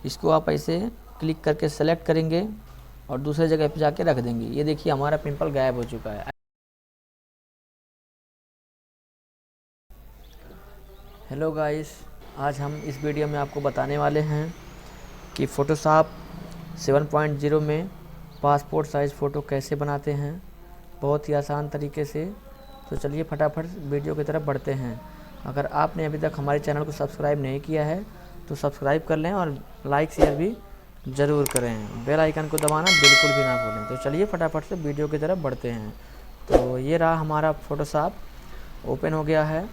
इसको आप ऐसे क्लिक करके सेलेक्ट करेंगे और दूसरे जगह पे जाके रख देंगे। ये देखिए हमारा पिंपल गायब हो चुका है। हेलो गाइस, आज हम इस वीडियो में आपको बताने वाले हैं कि फ़ोटोशॉप 7.0 में पासपोर्ट साइज़ फ़ोटो कैसे बनाते हैं, बहुत ही आसान तरीके से। तो चलिए फटाफट वीडियो की तरफ बढ़ते हैं। अगर आपने अभी तक हमारे चैनल को सब्सक्राइब नहीं किया है तो सब्सक्राइब कर लें और लाइक शेयर भी ज़रूर करें। बेल आइकन को दबाना बिल्कुल भी ना भूलें। तो चलिए फटाफट से वीडियो की तरफ बढ़ते हैं। तो ये रहा हमारा फ़ोटोशॉप, ओपन हो गया है।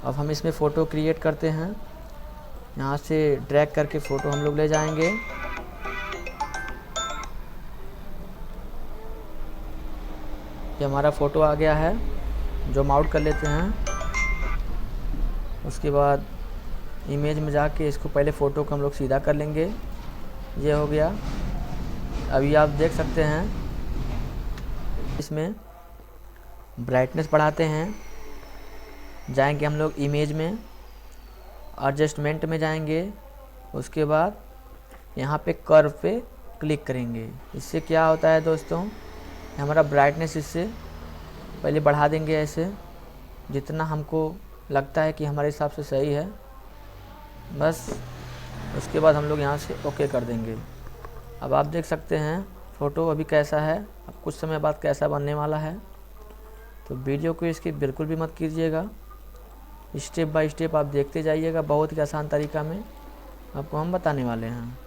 अब हम इसमें फ़ोटो क्रिएट करते हैं। यहाँ से ड्रैग करके फ़ोटो हम लोग ले जाएंगे। ये हमारा फ़ोटो आ गया है, जूम आउट कर लेते हैं। उसके बाद इमेज में जाके इसको पहले फ़ोटो को हम लोग सीधा कर लेंगे। ये हो गया। अभी आप देख सकते हैं इसमें ब्राइटनेस बढ़ाते हैं। जाएंगे हम लोग इमेज में, एडजस्टमेंट में जाएंगे। उसके बाद यहाँ पे कर्व पे क्लिक करेंगे। इससे क्या होता है दोस्तों, हमारा ब्राइटनेस इससे पहले बढ़ा देंगे ऐसे, जितना हमको लगता है कि हमारे हिसाब से सही है। बस उसके बाद हम लोग यहाँ से ओके कर देंगे। अब आप देख सकते हैं फ़ोटो अभी कैसा है, अब कुछ समय बाद कैसा बनने वाला है। तो वीडियो को इसकी बिल्कुल भी मत कीजिएगा, स्टेप बाय स्टेप आप देखते जाइएगा। बहुत ही आसान तरीका में आपको हम बताने वाले हैं।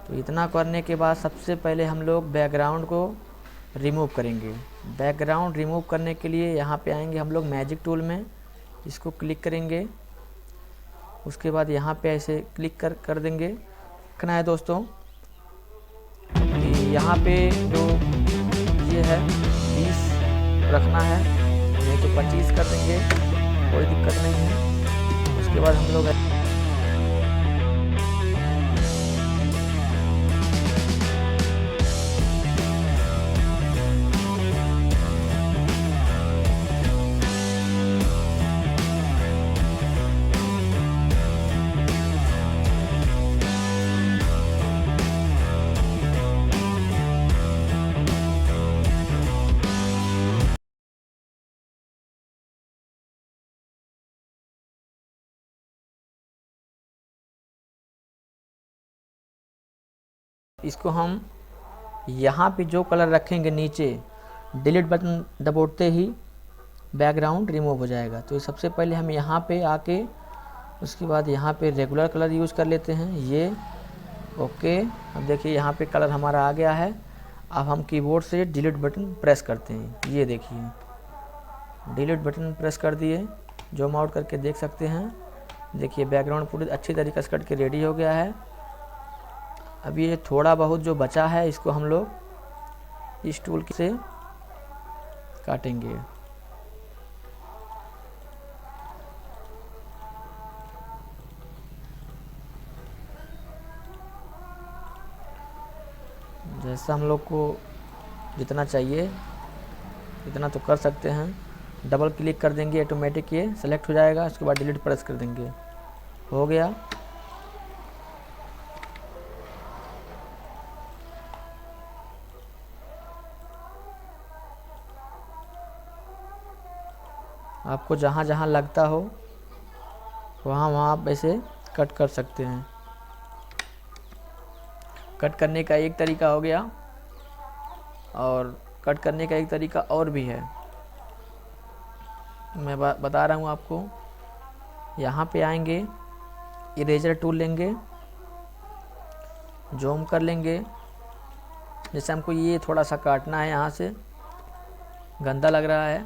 तो इतना करने के बाद सबसे पहले हम लोग बैकग्राउंड को रिमूव करेंगे। बैकग्राउंड रिमूव करने के लिए यहाँ पे आएंगे हम लोग मैजिक टूल में, इसको क्लिक करेंगे। उसके बाद यहाँ पे ऐसे क्लिक कर देंगे। रखना है दोस्तों कि यहाँ पे जो ये है 20 रखना है, नहीं तो 25 कर देंगे, कोई दिक्कत नहीं है। उसके बाद हम लोग इसको हम यहाँ पे जो कलर रखेंगे नीचे, डिलीट बटन दबाते ही बैकग्राउंड रिमूव हो जाएगा। तो सबसे पहले हम यहाँ पे आके उसके बाद यहाँ पे रेगुलर कलर यूज़ कर लेते हैं। ये ओके। अब देखिए यहाँ पे कलर हमारा आ गया है। अब हम कीबोर्ड से डिलीट बटन प्रेस करते हैं। ये देखिए डिलीट बटन प्रेस कर दिए, जूम आउट करके देख सकते हैं। देखिए बैकग्राउंड पूरी अच्छी तरीके से कट के रेडी हो गया है। अब ये थोड़ा बहुत जो बचा है इसको हम लोग इस टूल से काटेंगे। जैसा हम लोग को जितना चाहिए इतना तो कर सकते हैं। डबल क्लिक कर देंगे, ऑटोमेटिक ये सेलेक्ट हो जाएगा। उसके बाद डिलीट प्रेस कर देंगे, हो गया। आपको जहाँ जहाँ लगता हो वहाँ वहाँ आप ऐसे कट कर सकते हैं। कट करने का एक तरीका हो गया, और कट करने का एक तरीका और भी है, मैं बता रहा हूँ आपको। यहाँ पे आएंगे, इरेजर टूल लेंगे, जूम कर लेंगे। जैसे हमको ये थोड़ा सा काटना है, यहाँ से गंदा लग रहा है,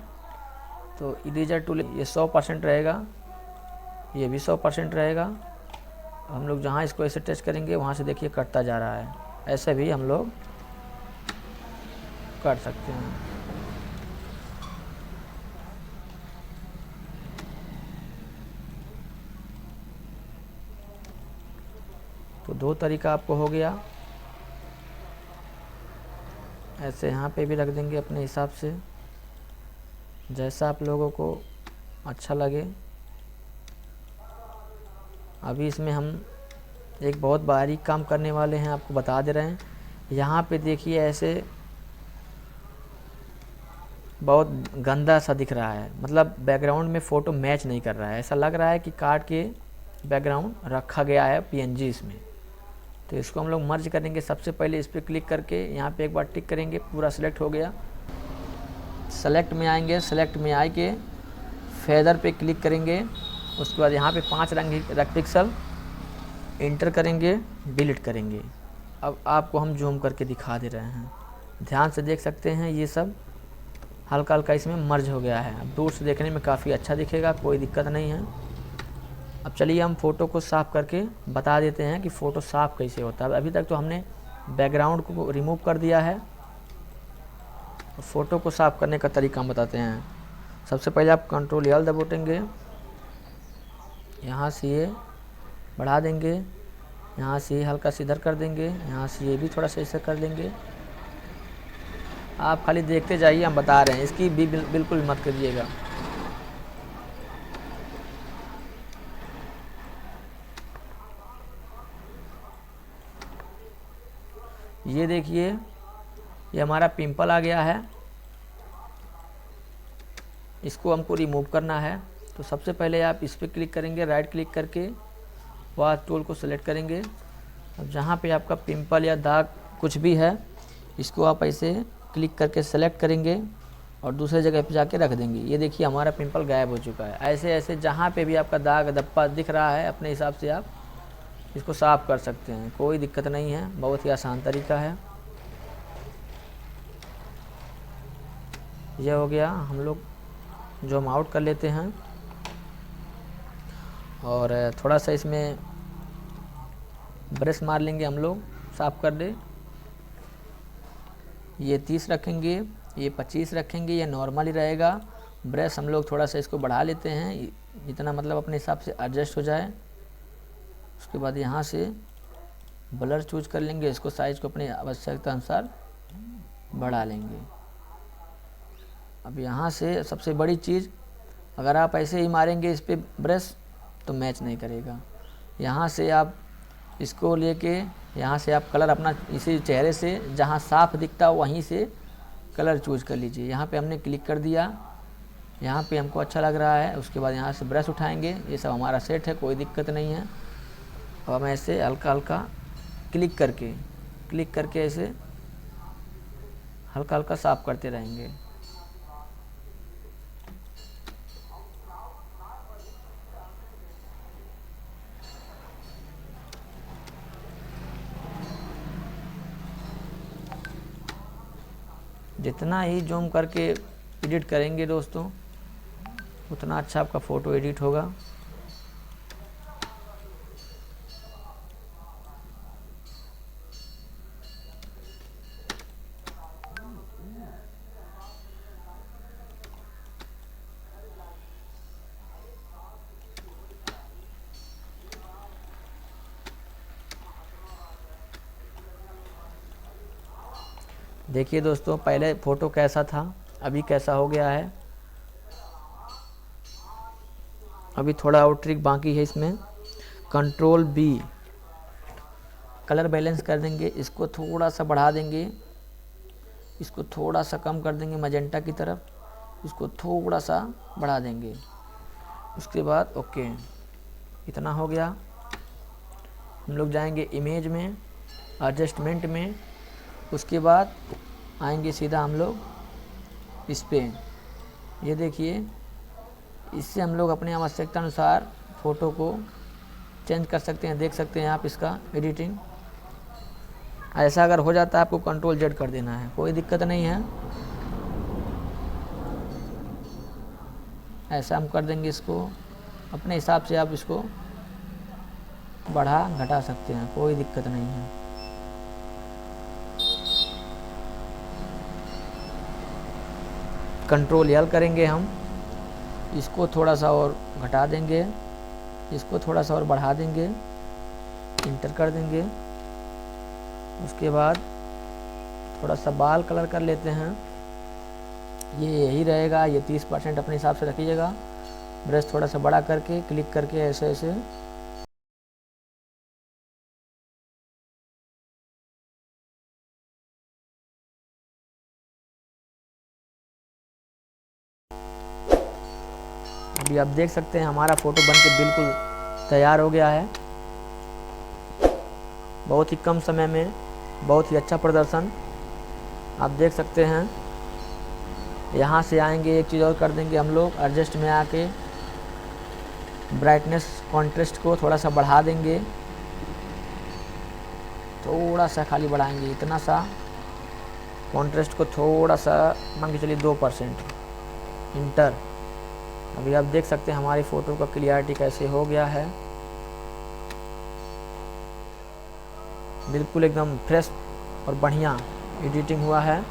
तो इरेजर टूल ये 100% रहेगा, ये भी 100% रहेगा। हम लोग जहाँ इसको ऐसे टच करेंगे वहाँ से देखिए कटता जा रहा है। ऐसे भी हम लोग काट सकते हैं। तो दो तरीका आपको हो गया। ऐसे यहाँ पे भी रख देंगे अपने हिसाब से, जैसा आप लोगों को अच्छा लगे। अभी इसमें हम एक बहुत बारीक काम करने वाले हैं, आपको बता दे रहे हैं। यहाँ पे देखिए ऐसे बहुत गंदा सा दिख रहा है, मतलब बैकग्राउंड में फ़ोटो मैच नहीं कर रहा है, ऐसा लग रहा है कि काट के बैकग्राउंड रखा गया है पीएनजी इसमें। तो इसको हम लोग मर्ज करेंगे। सबसे पहले इस पर क्लिक करके यहाँ पे एक बार टिक करेंगे, पूरा सेलेक्ट हो गया। सेलेक्ट में आएंगे, सेलेक्ट में आए के फेदर पे क्लिक करेंगे। उसके बाद यहाँ पे 5 रंग पिक्सल इंटर करेंगे, डिलीट करेंगे। अब आपको हम जूम करके दिखा दे रहे हैं, ध्यान से देख सकते हैं ये सब हल्का हल्का इसमें मर्ज हो गया है। अब दूर से देखने में काफ़ी अच्छा दिखेगा, कोई दिक्कत नहीं है। अब चलिए हम फ़ोटो को साफ़ करके बता देते हैं कि फ़ोटो साफ़ कैसे होता है। अभी तक तो हमने बैकग्राउंड को रिमूव कर दिया है, फ़ोटो को साफ़ करने का तरीका हम बताते हैं। सबसे पहले आप Ctrl+L दबाएंगे, यहाँ से ये बढ़ा देंगे, यहाँ से हल्का सा इधर कर देंगे, यहाँ से ये भी थोड़ा सा ऐसे कर देंगे। आप खाली देखते जाइए, हम बता रहे हैं, इसकी भी बिल्कुल मत करिएगा। ये देखिए ये हमारा पिंपल आ गया है, इसको हमको रिमूव करना है। तो सबसे पहले आप इस पर क्लिक करेंगे, राइट क्लिक करके वाश टूल को सिलेक्ट करेंगे। अब जहाँ पे आपका पिंपल या दाग कुछ भी है, इसको आप ऐसे क्लिक करके सेलेक्ट करेंगे और दूसरे जगह पे जाके रख देंगे। ये देखिए हमारा पिंपल गायब हो चुका है। ऐसे ऐसे जहाँ पे भी आपका दाग धब्बा दिख रहा है, अपने हिसाब से आप इसको साफ़ कर सकते हैं, कोई दिक्कत नहीं है, बहुत ही आसान तरीका है। यह हो गया, हम लोग जूम आउट कर लेते हैं और थोड़ा सा इसमें ब्रश मार लेंगे, हम लोग साफ़ कर ले। ये 30 रखेंगे, ये 25 रखेंगे, ये नॉर्मल ही रहेगा। ब्रश हम लोग थोड़ा सा इसको बढ़ा लेते हैं, जितना मतलब अपने हिसाब से एडजस्ट हो जाए। उसके बाद यहाँ से ब्लर चूज कर लेंगे, इसको साइज़ को अपनी आवश्यकता अनुसार बढ़ा लेंगे। अब यहाँ से सबसे बड़ी चीज़, अगर आप ऐसे ही मारेंगे इस पर ब्रश तो मैच नहीं करेगा। यहाँ से आप इसको लेके यहाँ से आप कलर अपना इसी चेहरे से जहाँ साफ़ दिखता हो वहीं से कलर चूज कर लीजिए। यहाँ पे हमने क्लिक कर दिया, यहाँ पे हमको अच्छा लग रहा है। उसके बाद यहाँ से ब्रश उठाएंगे, ये सब हमारा सेट है, कोई दिक्कत नहीं है। अब हम ऐसे हल्का हल्का क्लिक करके ऐसे हल्का हल्का साफ़ करते रहेंगे। जितना ही जूम करके एडिट करेंगे दोस्तों, उतना अच्छा आपका फ़ोटो एडिट होगा। देखिए दोस्तों, पहले फ़ोटो कैसा था, अभी कैसा हो गया है। अभी थोड़ा और ट्रिक बाकी है इसमें। Ctrl+B कलर बैलेंस कर देंगे, इसको थोड़ा सा बढ़ा देंगे, इसको थोड़ा सा कम कर देंगे मजेंटा की तरफ, इसको थोड़ा सा बढ़ा देंगे। उसके बाद ओके, इतना हो गया। हम लोग जाएंगे इमेज में, एडजस्टमेंट में, उसके बाद आएंगे सीधा हम लोग इस पे। ये देखिए, इससे हम लोग अपने आवश्यकता अनुसार फ़ोटो को चेंज कर सकते हैं, देख सकते हैं आप इसका एडिटिंग। ऐसा अगर हो जाता है आपको Ctrl+Z कर देना है, कोई दिक्कत नहीं है। ऐसा हम कर देंगे, इसको अपने हिसाब से आप इसको बढ़ा घटा सकते हैं, कोई दिक्कत नहीं है। Ctrl+L करेंगे हम, इसको थोड़ा सा और घटा देंगे, इसको थोड़ा सा और बढ़ा देंगे, इंटर कर देंगे। उसके बाद थोड़ा सा बाल कलर कर लेते हैं, ये यही रहेगा, ये 30% अपने हिसाब से रखिएगा। ब्रश थोड़ा सा बड़ा करके क्लिक करके ऐसे ऐसे अभी आप देख सकते हैं हमारा फ़ोटो बन के बिल्कुल तैयार हो गया है। बहुत ही कम समय में बहुत ही अच्छा प्रदर्शन आप देख सकते हैं। यहाँ से आएंगे, एक चीज़ और कर देंगे हम लोग, एडजस्ट में आके ब्राइटनेस कॉन्ट्रास्ट को थोड़ा सा बढ़ा देंगे, थोड़ा सा खाली बढ़ाएंगे, इतना सा। कॉन्ट्रास्ट को थोड़ा सा मान के चलिए 2%, इंटर। अभी आप देख सकते हैं हमारी फ़ोटो का क्लियरिटी कैसे हो गया है, बिल्कुल एकदम फ्रेश और बढ़िया एडिटिंग हुआ है।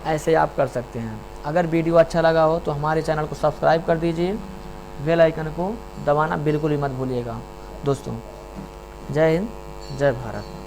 ऐसे आप कर सकते हैं। अगर वीडियो अच्छा लगा हो तो हमारे चैनल को सब्सक्राइब कर दीजिए, बेल आइकन को दबाना बिल्कुल भी मत भूलिएगा दोस्तों। जय हिंद, जय भारत।